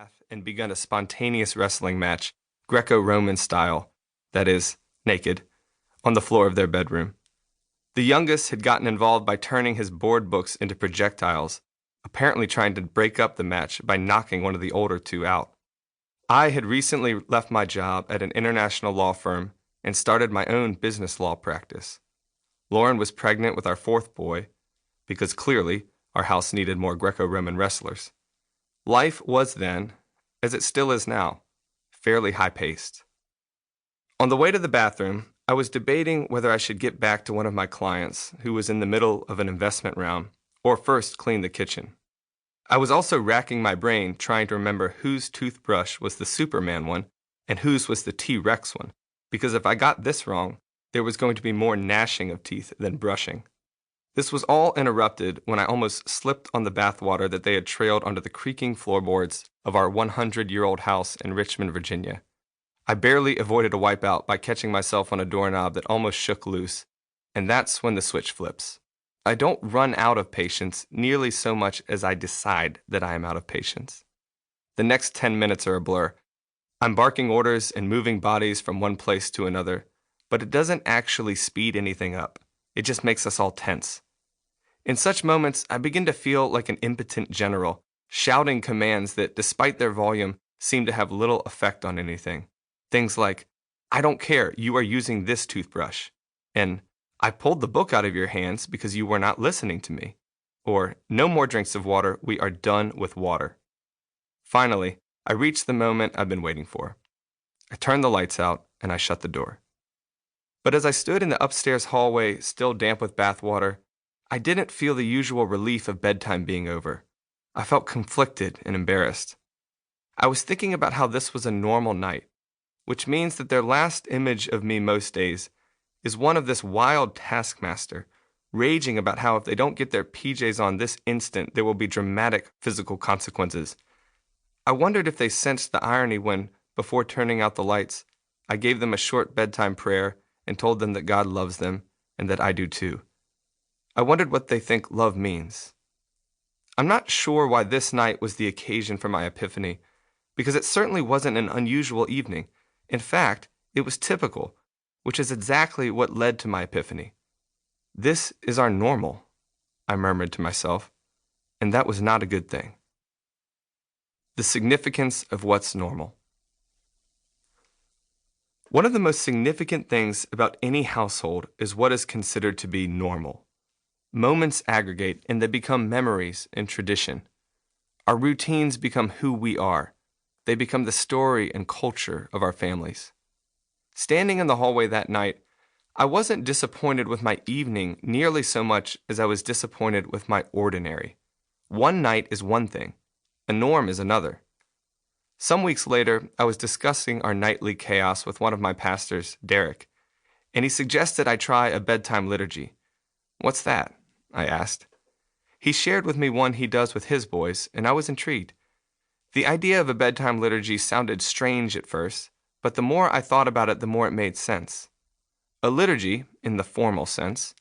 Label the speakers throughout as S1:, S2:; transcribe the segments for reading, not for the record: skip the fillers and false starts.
S1: bath and begun a spontaneous wrestling match, Greco-Roman style, that is, naked, on the floor of their bedroom. The youngest had gotten involved by turning his board books into projectiles, apparently trying to break up the match by knocking one of the older two out. I had recently left my job at an international law firm and started my own business law practice. Lauren was pregnant with our fourth boy, because clearly our house needed more Greco-Roman wrestlers. Life was then, as it still is now, fairly high-paced. On the way to the bathroom, I was debating whether I should get back to one of my clients who was in the middle of an investment round, or first clean the kitchen. I was also racking my brain trying to remember whose toothbrush was the Superman one and whose was the T-Rex one, because if I got this wrong, there was going to be more gnashing of teeth than brushing. This was all interrupted when I almost slipped on the bathwater that they had trailed onto the creaking floorboards of our 100-year-old house in Richmond, Virginia. I barely avoided a wipeout by catching myself on a doorknob that almost shook loose, and that's when the switch flips. I don't run out of patience nearly so much as I decide that I am out of patience. The next 10 minutes are a blur. I'm barking orders and moving bodies from one place to another, but it doesn't actually speed anything up. It just makes us all tense. In such moments, I begin to feel like an impotent general, shouting commands that, despite their volume, seem to have little effect on anything. Things like, "I don't care, you are using this toothbrush," and "I pulled the book out of your hands because you were not listening to me," or "No more drinks of water, we are done with water." Finally, I reach the moment I've been waiting for. I turn the lights out and I shut the door. But as I stood in the upstairs hallway, still damp with bathwater, I didn't feel the usual relief of bedtime being over. I felt conflicted and embarrassed. I was thinking about how this was a normal night, which means that their last image of me most days is one of this wild taskmaster, raging about how if they don't get their PJs on this instant, there will be dramatic physical consequences. I wondered if they sensed the irony when, before turning out the lights, I gave them a short bedtime prayer and told them that God loves them and that I do too. I wondered what they think love means. I'm not sure why this night was the occasion for my epiphany, because it certainly wasn't an unusual evening. In fact, it was typical, which is exactly what led to my epiphany. This is our normal, I murmured to myself, and that was not a good thing. The significance of what's normal. One of the most significant things about any household is what is considered to be normal. Moments aggregate and they become memories and tradition. Our routines become who we are. They become the story and culture of our families. Standing in the hallway that night, I wasn't disappointed with my evening nearly so much as I was disappointed with my ordinary. One night is one thing. A norm is another. Some weeks later, I was discussing our nightly chaos with one of my pastors, Derek, and he suggested I try a bedtime liturgy. "What's that?" I asked. He shared with me one he does with his boys, and I was intrigued. The idea of a bedtime liturgy sounded strange at first, but the more I thought about it, the more it made sense. A liturgy, in the formal sense,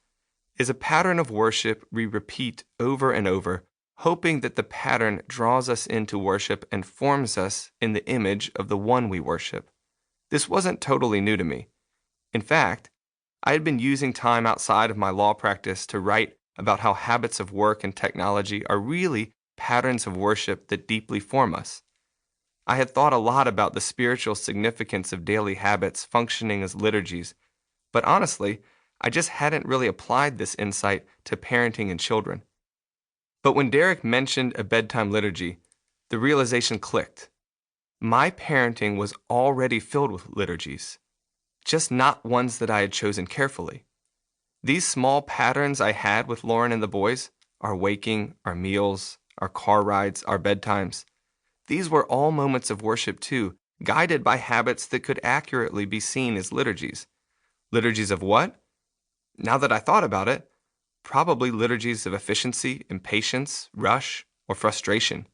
S1: is a pattern of worship we repeat over and over, hoping that the pattern draws us into worship and forms us in the image of the one we worship. This wasn't totally new to me. In fact, I had been using time outside of my law practice to write about how habits of work and technology are really patterns of worship that deeply form us. I had thought a lot about the spiritual significance of daily habits functioning as liturgies, but honestly, I just hadn't really applied this insight to parenting and children. But when Derek mentioned a bedtime liturgy, the realization clicked. My parenting was already filled with liturgies, just not ones that I had chosen carefully. These small patterns I had with Lauren and the boys, our waking, our meals, our car rides, our bedtimes, these were all moments of worship too, guided by habits that could accurately be seen as liturgies. Liturgies of what? Now that I thought about it, probably liturgies of efficiency, impatience, rush, or frustration.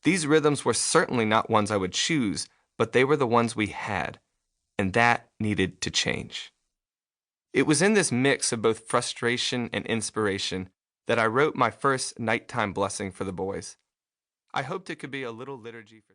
S1: These rhythms were certainly not ones I would choose, but they were the ones we had, and that needed to change. It was in this mix of both frustration and inspiration that I wrote my first nighttime blessing for the boys. I hoped it could be a little liturgy for